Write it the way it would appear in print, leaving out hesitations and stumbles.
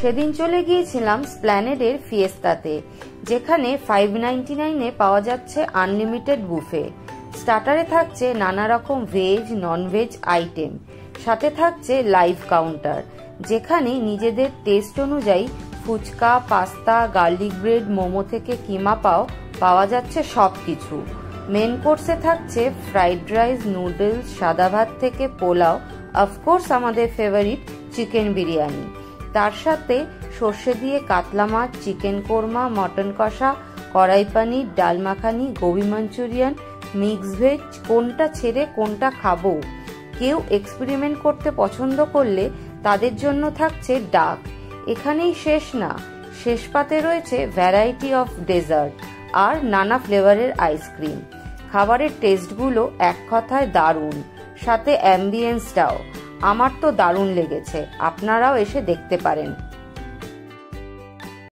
সেদিন চলে গিয়েছিলাম স্প্ল্যানেডের ফিয়েস্তাতে, যেখানে 599-এ পাওয়া যাচ্ছে আনলিমিটেড বুফে। স্টার্টারে থাকছে নানা রকম ভেজ নন ভেজ আইটেম, সাথে থাকছে লাইভ কাউন্টার, যেখানে নিজেদের টেস্ট অনুযায়ী phuchka, pasta, garlic bread, momo থেকে কিমা পাওয়া যাচ্ছে সবকিছু। মেন কোর্সে থাকছে ফ্রাইড রাইস, নুডলস, সাদা ভাত থেকে পোলাও, অফকোর্স আমাদের ফেভারিট চিকেন বিরিয়ানি। তার সাথে সর্ষে দিয়ে কাতলা মাছ, চিকেন কোরমা, মটন কষা, কড়াই পানির, ডাল makhani, Gobi Manchurian, mix veg. কোনটা ছেড়ে কোনটা খাবো? কেউ এক্সপেরিমেন্ট করতে পছন্দ করলে তাদের জন্য থাকছে ডাক। এখানেই শেষ না, শেষ পাতে রয়েছে ভ্যারাইটি অফ ডেজার্ট আর নানা ফ্লেভারের আইসক্রিম। খাবারের টেস্টগুলো এক কথায় দারুণ, সাথে অ্যাম্বিয়েন্সটাও আমার তো দারুণ লেগেছে। আপনারাও এসে দেখতে পারেন।